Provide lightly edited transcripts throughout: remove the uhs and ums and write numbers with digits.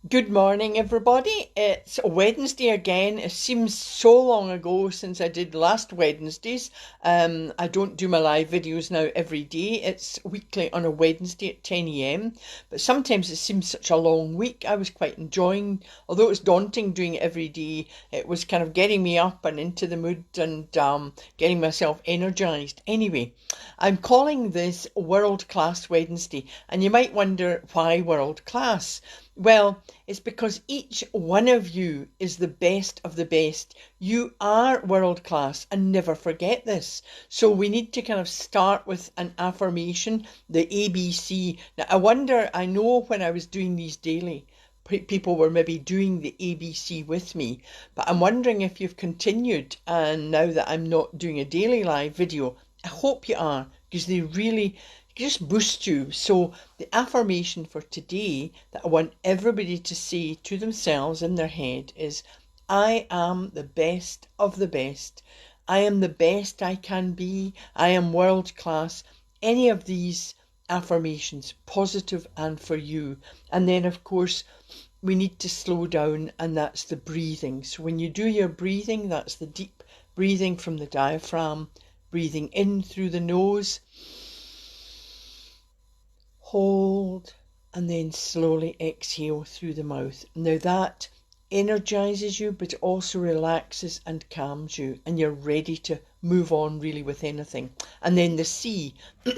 Good morning, everybody. It's Wednesday again. It seems so long ago since I did last Wednesdays. I don't do my live videos now every day. It's weekly on a Wednesday at 10 a.m. But sometimes it seems such a long week. I was quite enjoying, although it was daunting doing it every day, it was kind of getting me up and into the mood and getting myself energized. Anyway, I'm calling this World Class Wednesday, and you might wonder why world class? Well, it's because each one of you is the best of the best. You are world class, and never forget this. So we need to kind of start with an affirmation, the ABC. Now, I know when I was doing these daily, people were maybe doing the ABC with me, but I'm wondering if you've continued, and now that I'm not doing a daily live video, I hope you are, because they really just boost you. So the affirmation for today that I want everybody to say to themselves in their head is, I am the best of the best. I am the best I can be. I am world class. Any of these affirmations, positive and for you. And then, of course, we need to slow down, and that's the breathing. So when you do your breathing, that's the deep breathing from the diaphragm, breathing in through the nose, hold, and then slowly exhale through the mouth. Now that energizes you, but it also relaxes and calms you, and you're ready to move on really with anything. And then the C.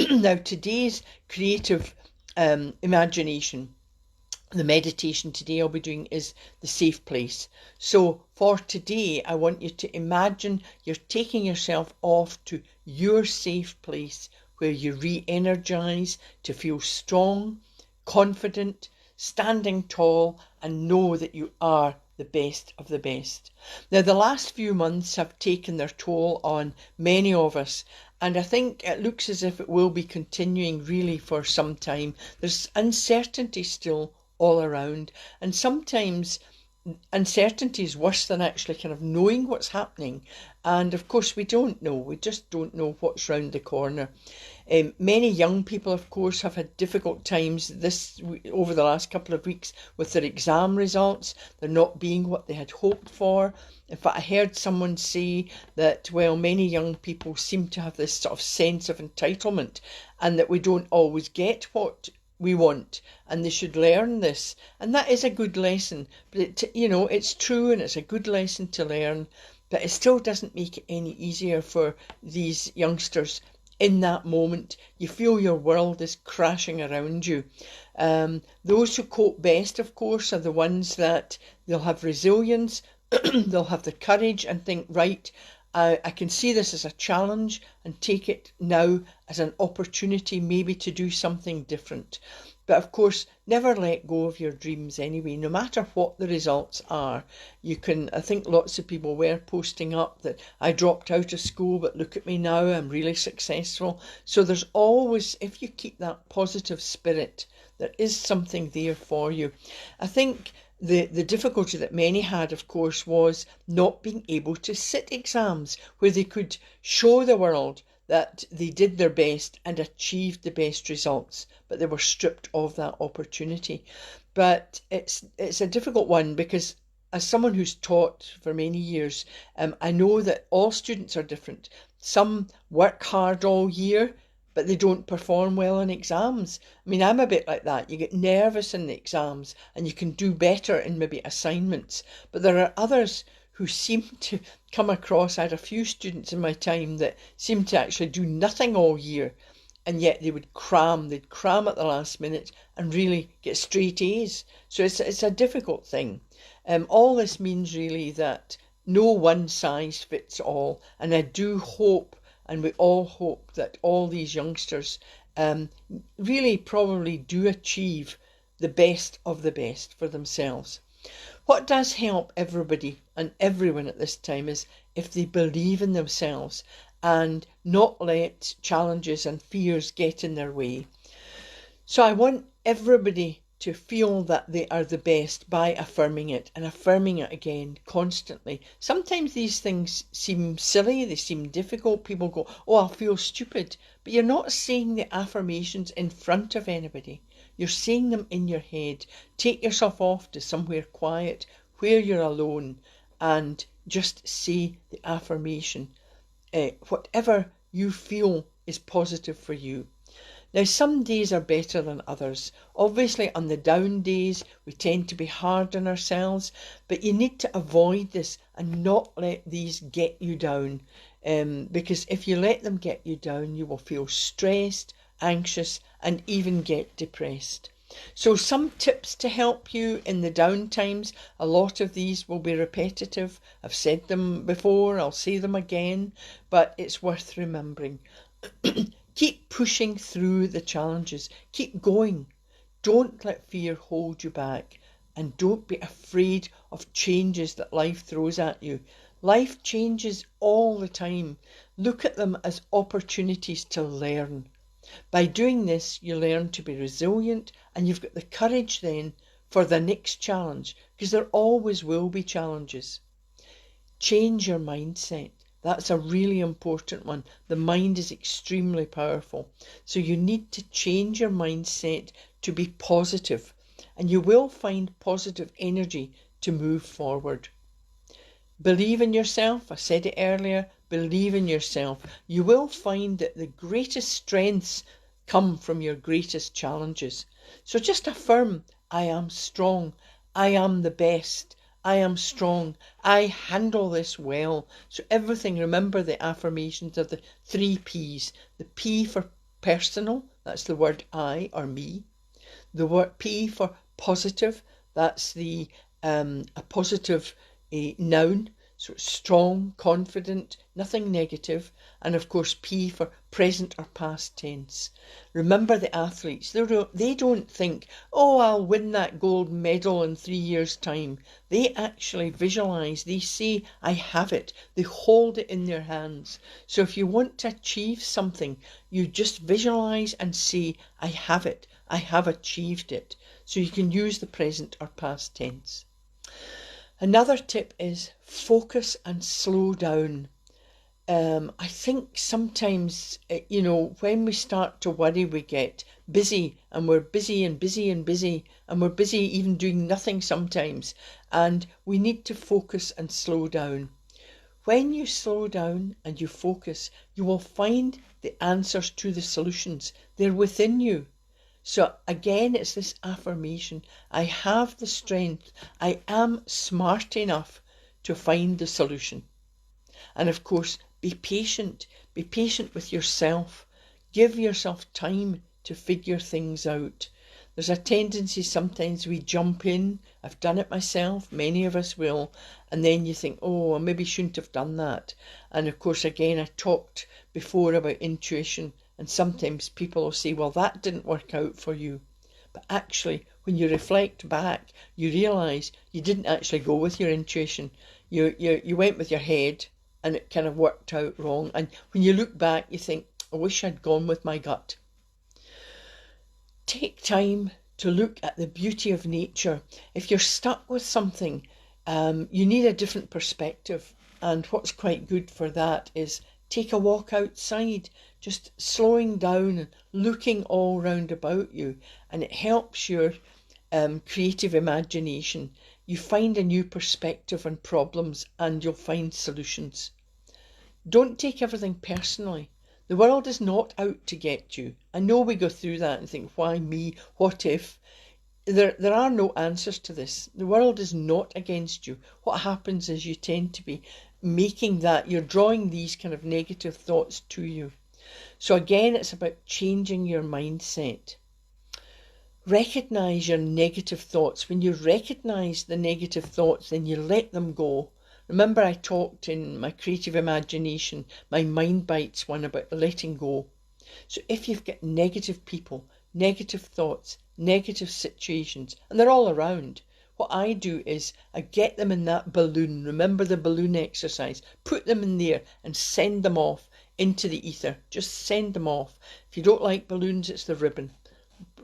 Now today's creative imagination, the meditation today I'll be doing is the safe place. So for today, I want you to imagine you're taking yourself off to your safe place where you re-energize to feel strong, confident, standing tall, and know that you are the best of the best. Now, the last few months have taken their toll on many of us, and I think it looks as if it will be continuing really for some time. There's uncertainty still all around, and sometimes uncertainty is worse than actually kind of knowing what's happening. And of course, we don't know. We just don't know what's round the corner. Many young people, of course, have had difficult times over the last couple of weeks with their exam results. They're not being what they had hoped for. In fact, I heard someone say that, well, many young people seem to have this sort of sense of entitlement, and that we don't always get what we want, and they should learn this. And that is a good lesson, but it's true, and it's a good lesson to learn, but it still doesn't make it any easier for these youngsters. In that moment, you feel your world is crashing around you. Those who cope best, of course, are the ones that they'll have resilience, they'll have the courage and think, right, I can see this as a challenge and take it now as an opportunity maybe to do something different. But of course, never let go of your dreams anyway, no matter what the results are. I think lots of people were posting up that I dropped out of school, but look at me now, I'm really successful. So there's always, if you keep that positive spirit, there is something there for you. I think the difficulty that many had, of course, was not being able to sit exams where they could show the world that they did their best and achieved the best results, but they were stripped of that opportunity. But it's a difficult one because as someone who's taught for many years, I know that all students are different. Some work hard all year, but they don't perform well in exams. I mean, I'm a bit like that. You get nervous in the exams and you can do better in maybe assignments. But there are others who seem to come across. I had a few students in my time that seemed to actually do nothing all year, and yet they'd cram at the last minute and really get straight A's. So it's a difficult thing. All this means really that no one size fits all, and I do hope, and we all hope, that all these youngsters really probably do achieve the best of the best for themselves. What does help everybody and everyone at this time is if they believe in themselves and not let challenges and fears get in their way. So I want everybody to feel that they are the best by affirming it and affirming it again constantly. Sometimes these things seem silly, they seem difficult. People go, oh, I'll feel stupid. But you're not saying the affirmations in front of anybody. You're saying them in your head. Take yourself off to somewhere quiet where you're alone and just say the affirmation, whatever you feel is positive for you. Now, some days are better than others. Obviously, on the down days, we tend to be hard on ourselves, but you need to avoid this and not let these get you down. Because if you let them get you down, you will feel stressed, anxious, and even get depressed. So some tips to help you in the down times. A lot of these will be repetitive. I've said them before, I'll say them again, but it's worth remembering. Keep pushing through the challenges. Keep going. Don't let fear hold you back. And don't be afraid of changes that life throws at you. Life changes all the time. Look at them as opportunities to learn. By doing this, you learn to be resilient, and you've got the courage then for the next challenge, because there always will be challenges. Change your mindset. That's a really important one. The mind is extremely powerful. So you need to change your mindset to be positive, and you will find positive energy to move forward. Believe in yourself. I said it earlier. Believe in yourself. You will find that the greatest strengths come from your greatest challenges. So just affirm, I am strong. I am the best. I am strong. I handle this well. So everything, remember the affirmations of the 3 P's. The P for personal, that's the word I or me. The word P for positive, that's the a positive noun. So strong, confident, nothing negative. And of course, P for present or past tense. Remember the athletes, they don't think, oh, I'll win that gold medal in 3 years' time. They actually visualise, they say, I have it. They hold it in their hands. So if you want to achieve something, you just visualise and say, I have it. I have achieved it. So you can use the present or past tense. Another tip is focus and slow down. I think sometimes, when we start to worry, we get busy, and we're busy and busy and busy, and we're busy even doing nothing sometimes. And we need to focus and slow down. When you slow down and you focus, you will find the answers to the solutions. They're within you. So again, it's this affirmation. I have the strength. I am smart enough to find the solution. And of course, be patient. Be patient with yourself. Give yourself time to figure things out. There's a tendency sometimes we jump in. I've done it myself. Many of us will. And then you think, oh, I maybe shouldn't have done that. And of course, again, I talked before about intuition. And sometimes people will say, well, that didn't work out for you. But actually, when you reflect back, you realise you didn't actually go with your intuition. You went with your head, and it kind of worked out wrong. And when you look back, you think, I wish I'd gone with my gut. Take time to look at the beauty of nature. If you're stuck with something, you need a different perspective. And what's quite good for that is take a walk outside, just slowing down and looking all round about you. And it helps your creative imagination. You find a new perspective on problems, and you'll find solutions. Don't take everything personally. The world is not out to get you. I know we go through that and think, why me? What if? There are no answers to this. The world is not against you. What happens is you tend to be making that, you're drawing these kind of negative thoughts to you. So again, it's about changing your mindset. Recognise your negative thoughts. When you recognise the negative thoughts, then you let them go. Remember, I talked in my creative imagination, my Mind Bites one, about letting go. So if you've got negative people, negative thoughts, negative situations, and they're all around, what I do is I get them in that balloon. Remember the balloon exercise. Put them in there and send them off into the ether. Just send them off. If you don't like balloons, it's the ribbon.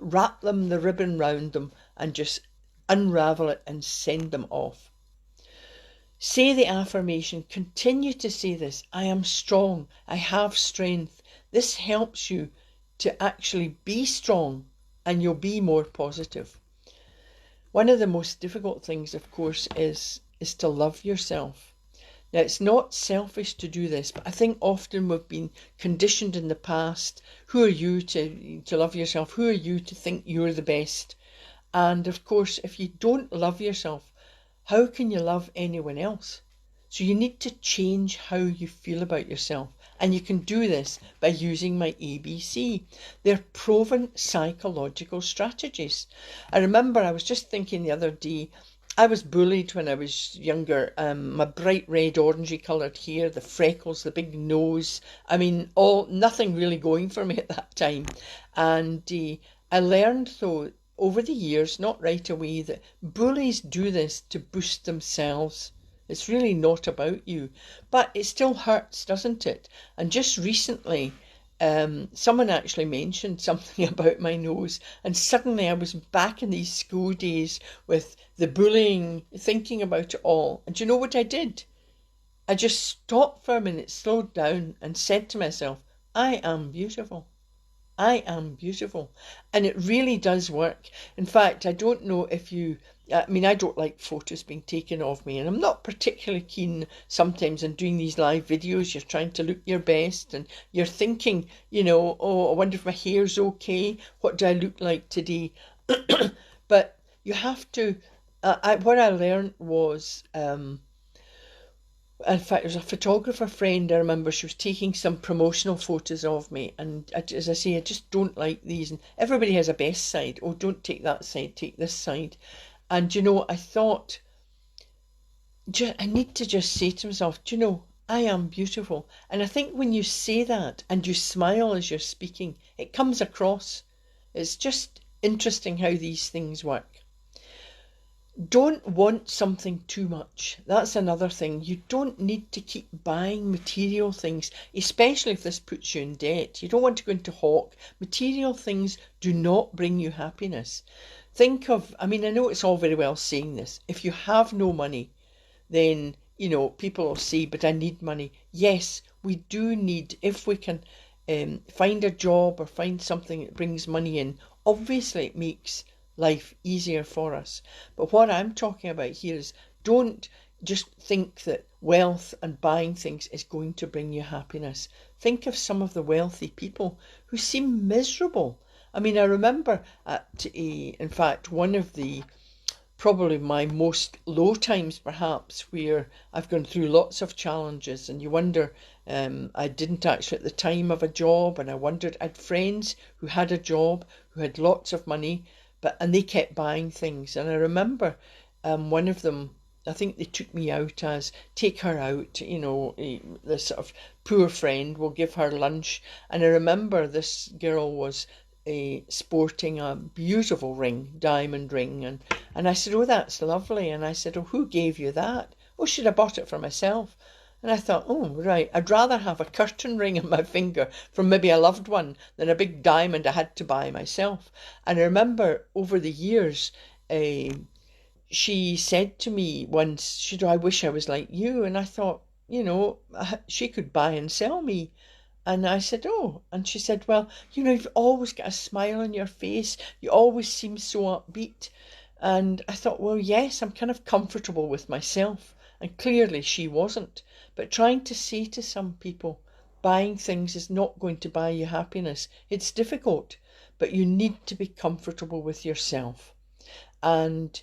Wrap the ribbon round them, and just unravel it and send them off. Say the affirmation. Continue to say this. I am strong. I have strength. This helps you to actually be strong and you'll be more positive. One of the most difficult things, of course, is to love yourself. Now, it's not selfish to do this, but I think often we've been conditioned in the past. Who are you to love yourself? Who are you to think you're the best? And of course, if you don't love yourself, how can you love anyone else? So you need to change how you feel about yourself. And you can do this by using my ABC. They're proven psychological strategies. I remember I was just thinking the other day, I was bullied when I was younger. My bright red, orangey coloured hair, the freckles, the big nose. I mean, nothing really going for me at that time. And I learned, though, over the years, not right away, that bullies do this to boost themselves. It's really not about you. But it still hurts, doesn't it? And just recently, someone actually mentioned something about my nose, and suddenly I was back in these school days with the bullying, thinking about it all. And do you know what I did? I just stopped for a minute, slowed down, and said to myself, I am beautiful. I am beautiful. And it really does work. In fact, I don't know if I don't like photos being taken of me, and I'm not particularly keen sometimes on doing these live videos. You're trying to look your best, and you're thinking, oh, I wonder if my hair's okay. What do I look like today? But you have to, what I learned was, in fact, there was a photographer friend, I remember, she was taking some promotional photos of me, and as I say, I just don't like these, and everybody has a best side. Oh, don't take that side, take this side. And I thought, I need to just say to myself, I am beautiful. And I think when you say that and you smile as you're speaking, it comes across. It's just interesting how these things work. Don't want something too much. That's another thing. You don't need to keep buying material things, especially if this puts you in debt. You don't want to go into hock. Material things do not bring you happiness. Think of, I know it's all very well saying this. If you have no money, then, people will say, but I need money. Yes, we do need, if we can find a job or find something that brings money in, obviously it makes life easier for us. But what I'm talking about here is, don't just think that wealth and buying things is going to bring you happiness. Think of some of the wealthy people who seem miserable. I remember in fact, one of the, probably my most low times perhaps, where I've gone through lots of challenges, and you wonder, I didn't actually at the time have a job, and I wondered, I had friends who had a job, who had lots of money, and they kept buying things. And I remember one of them, I think they took me out as, take her out, this sort of poor friend will give her lunch. And I remember this girl was sporting a beautiful ring, diamond ring. And I said, oh, that's lovely. And I said, oh, who gave you that? Oh, should I bought it for myself? And I thought, oh, right, I'd rather have a curtain ring on my finger from maybe a loved one than a big diamond I had to buy myself. And I remember over the years, she said to me once, I wish I was like you. And I thought, she could buy and sell me. And I said, oh, and she said, well, you've always got a smile on your face. You always seem so upbeat. And I thought, well, yes, I'm kind of comfortable with myself. And clearly she wasn't. But trying to say to some people, buying things is not going to buy you happiness. It's difficult, but you need to be comfortable with yourself. And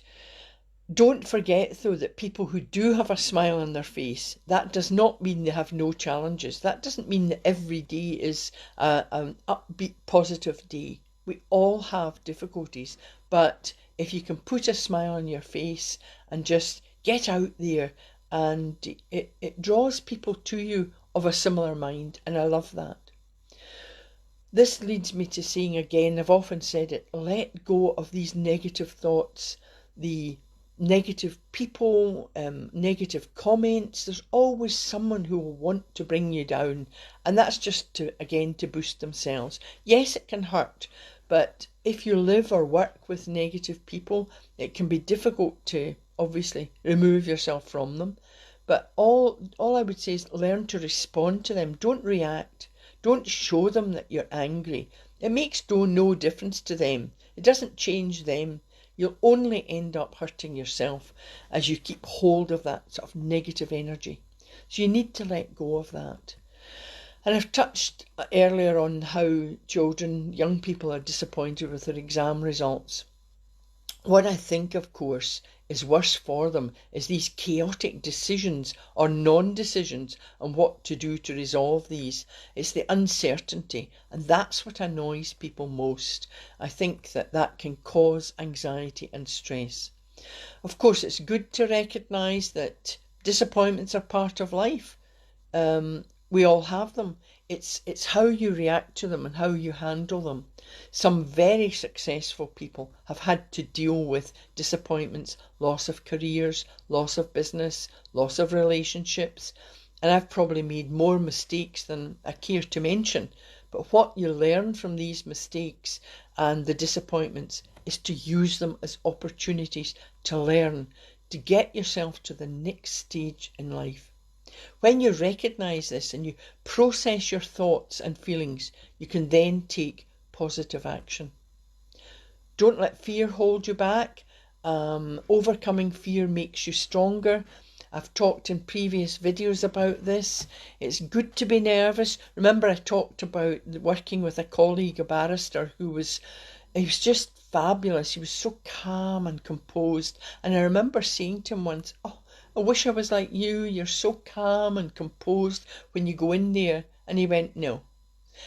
don't forget, though, that people who do have a smile on their face, that does not mean they have no challenges. That doesn't mean that every day is an upbeat, positive day. We all have difficulties, but if you can put a smile on your face and just get out there, and it draws people to you of a similar mind, and I love that. This leads me to saying again, I've often said it, let go of these negative thoughts, the negative people, negative comments. There's always someone who will want to bring you down, and that's just to boost themselves. Yes, it can hurt, but if you live or work with negative people, it can be difficult to obviously remove yourself from them. But all I would say is learn to respond to them. Don't react. Don't show them that you're angry. It makes no difference to them. It doesn't change them. You'll only end up hurting yourself as you keep hold of that sort of negative energy. So you need to let go of that. And I've touched earlier on how children, young people are disappointed with their exam results. What I think, of course, is worse for them is these chaotic decisions or non-decisions on what to do to resolve these. It's the uncertainty, and that's what annoys people most. I think that can cause anxiety and stress. Of course, it's good to recognise that disappointments are part of life. We all have them. It's how you react to them and how you handle them. Some very successful people have had to deal with disappointments, loss of careers, loss of business, loss of relationships, and I've probably made more mistakes than I care to mention. But what you learn from these mistakes and the disappointments is to use them as opportunities to learn, to get yourself to the next stage in life. When you recognise this and you process your thoughts and feelings, you can then take positive action. Don't let fear hold you back. Overcoming fear makes you stronger. I've talked in previous videos about this. It's good to be nervous. Remember, I talked about working with a colleague, a barrister, he was just fabulous. He was so calm and composed. And I remember saying to him once, "Oh, I wish I was like you. You're so calm and composed when you go in there." And he went, "No."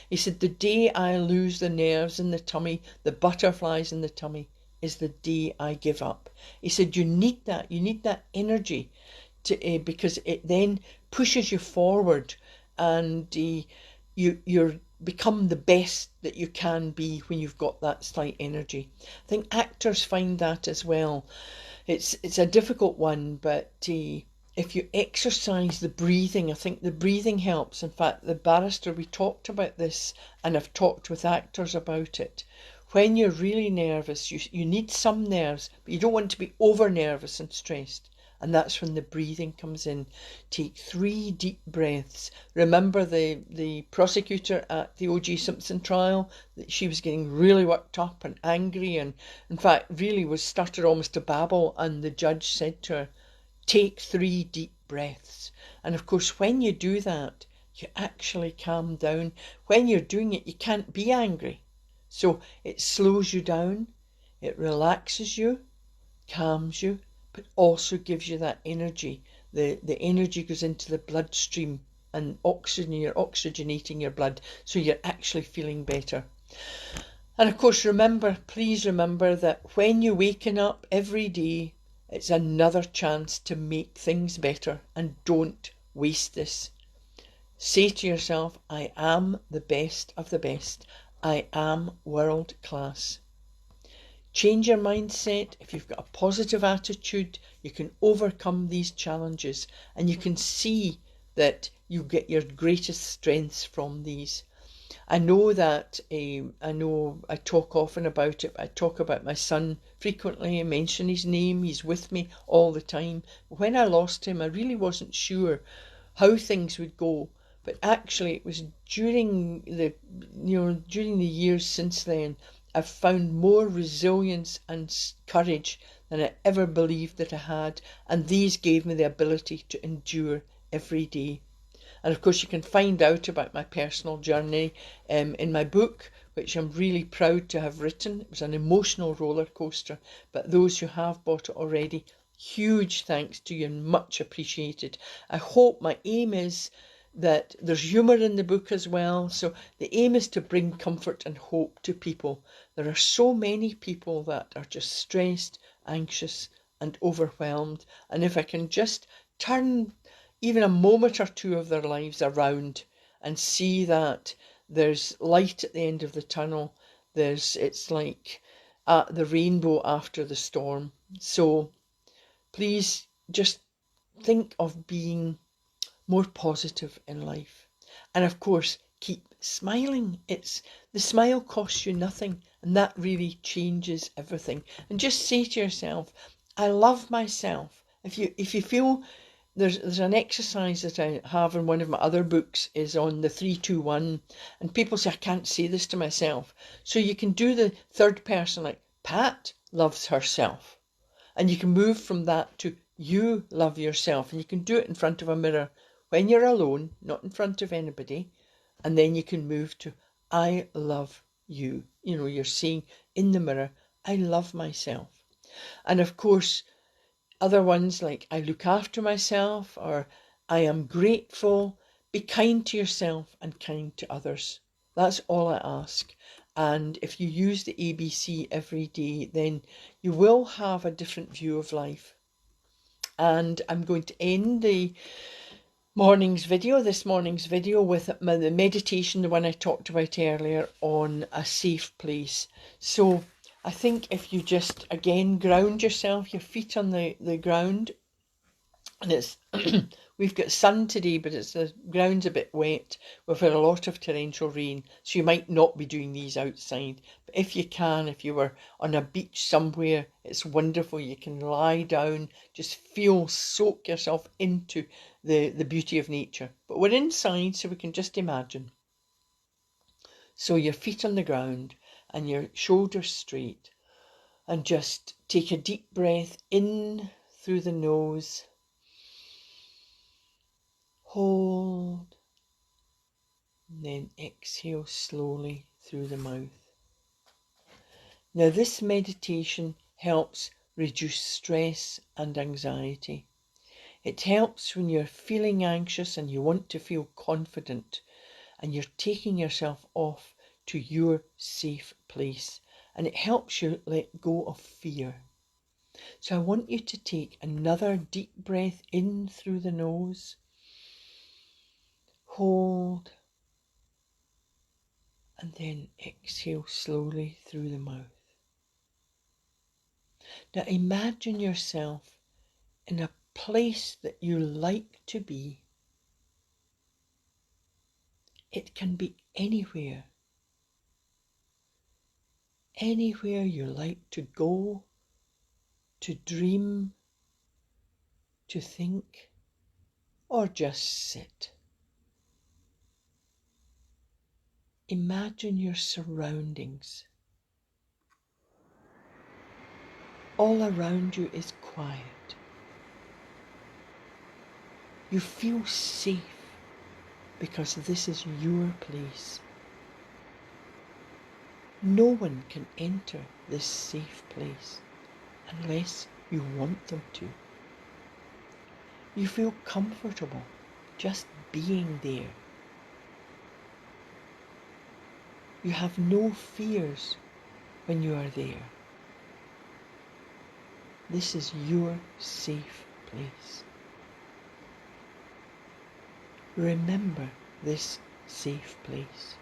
He said, "The day I lose the nerves in the tummy, the butterflies in the tummy, is the day I give up." He said, "You need that. You need that energy because it then pushes you forward, and you're become the best that you can be when you've got that slight energy." I think actors find that as well. It's a difficult one, but if you exercise the breathing, I think the breathing helps. In fact, the barrister, we talked about this, and I've talked with actors about it. When you're really nervous, you need some nerves, but you don't want to be over nervous and stressed. And that's when the breathing comes in. Take 3 deep breaths. Remember the prosecutor at the O.J. Simpson trial, that she was getting really worked up and angry, and in fact really was started almost to babble, and the judge said to her, "Take 3 deep breaths." And of course, when you do that, you actually calm down. When you're doing it, you can't be angry. So it slows you down, it relaxes you, calms you, but also gives you that energy. The energy goes into the bloodstream and you're oxygenating your blood, so you're actually feeling better. And of course, please remember that when you're waking up every day, it's another chance to make things better, and don't waste this. Say to yourself, "I am the best of the best. I am world class." Change your mindset. If you've got a positive attitude, you can overcome these challenges, and you can see that you get your greatest strengths from these. I know that I talk often about it. I talk about my son frequently. I mention his name. He's with me all the time. When I lost him, I really wasn't sure how things would go. But actually, it was during the years since then, I've found more resilience and courage than I ever believed that I had, and these gave me the ability to endure every day. And of course, you can find out about my personal journey in my book, which I'm really proud to have written. It was an emotional roller coaster, but those who have bought it already, huge thanks to you and much appreciated. I hope my aim is that there's humour in the book as well. So the aim is to bring comfort and hope to people. There are so many people that are just stressed, anxious and overwhelmed. And if I can just turn even a moment or two of their lives around and see that there's light at the end of the tunnel, it's like the rainbow after the storm. So please just think of being more positive in life. And of course, keep smiling. The smile costs you nothing, and that really changes everything. And just say to yourself, "I love myself." If you feel there's an exercise that I have in one of my other books is on the 3-2-1, and people say I can't say this to myself. So you can do the third person, like Pat loves herself, and you can move from that to you love yourself, and you can do it in front of a mirror when you're alone, not in front of anybody, and then you can move to I love you. You know, you're saying in the mirror, I love myself. And of course, other ones like I look after myself or I am grateful. Be kind to yourself and kind to others. That's all I ask. And if you use the ABC every day, then you will have a different view of life. And I'm going to end this morning's video with the meditation, the one I talked about earlier, on a safe place. So I think if you just, again, ground yourself, your feet on the ground, and it's we've got sun today, but the ground's a bit wet. We've had a lot of torrential rain, so you might not be doing these outside. But if you can, if you were on a beach somewhere, it's wonderful. You can lie down, just soak yourself into the beauty of nature. But we're inside, so we can just imagine. So your feet on the ground and your shoulders straight, and just take a deep breath in through the nose. Hold, and then exhale slowly through the mouth. Now this meditation helps reduce stress and anxiety. It helps when you're feeling anxious and you want to feel confident, and you're taking yourself off to your safe place, and it helps you let go of fear. So I want you to take another deep breath in through the nose. Hold, and then exhale slowly through the mouth. Now imagine yourself in a place that you like to be. It can be anywhere. Anywhere you like to go, to dream, to think, or just sit. Imagine your surroundings. All around you is quiet. You feel safe because this is your place. No one can enter this safe place unless you want them to. You feel comfortable just being there. You have no fears when you are there. This is your safe place. Remember this safe place.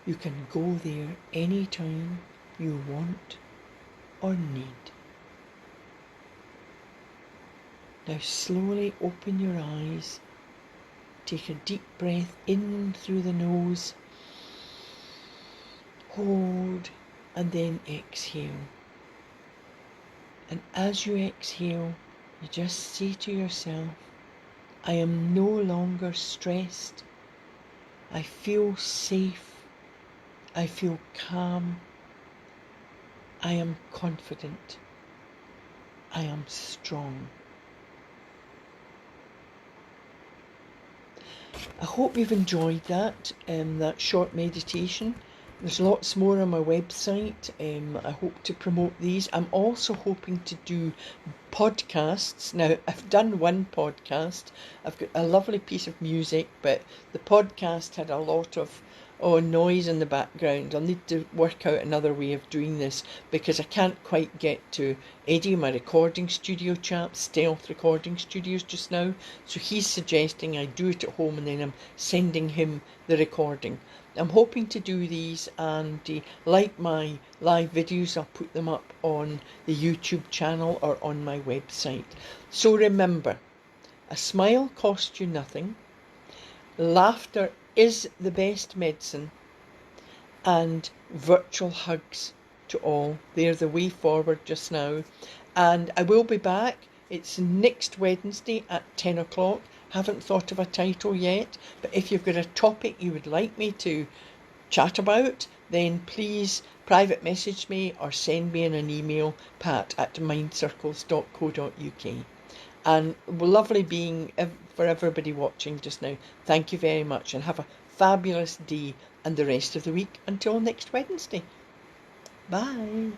You can go there anytime you want or need. Now slowly open your eyes. Take a deep breath in through the nose. Hold, and then exhale. And as you exhale, you just say to yourself, I am no longer stressed. I feel safe. I feel calm. I am confident. I am strong. I hope you've enjoyed that short meditation. There's lots more on my website. I hope to promote these. I'm also hoping to do podcasts. Now, I've done one podcast. I've got a lovely piece of music, but the podcast had a lot of noise in the background. I'll need to work out another way of doing this because I can't quite get to Eddie, my recording studio chap, Stealth Recording Studios just now. So he's suggesting I do it at home and then I'm sending him the recording. I'm hoping to do these, and like my live videos, I'll put them up on the YouTube channel or on my website. So remember, a smile costs you nothing. Laughter is the best medicine, and virtual hugs to all. They're the way forward just now. And I will be back It's next Wednesday at 10 o'clock. Haven't thought of a title yet, but if you've got a topic you would like me to chat about, then please private message me or send me in an email, pat@mindcircles.co.uk. And lovely being for everybody watching just now. Thank you very much, and have a fabulous day and the rest of the week until next Wednesday. Bye.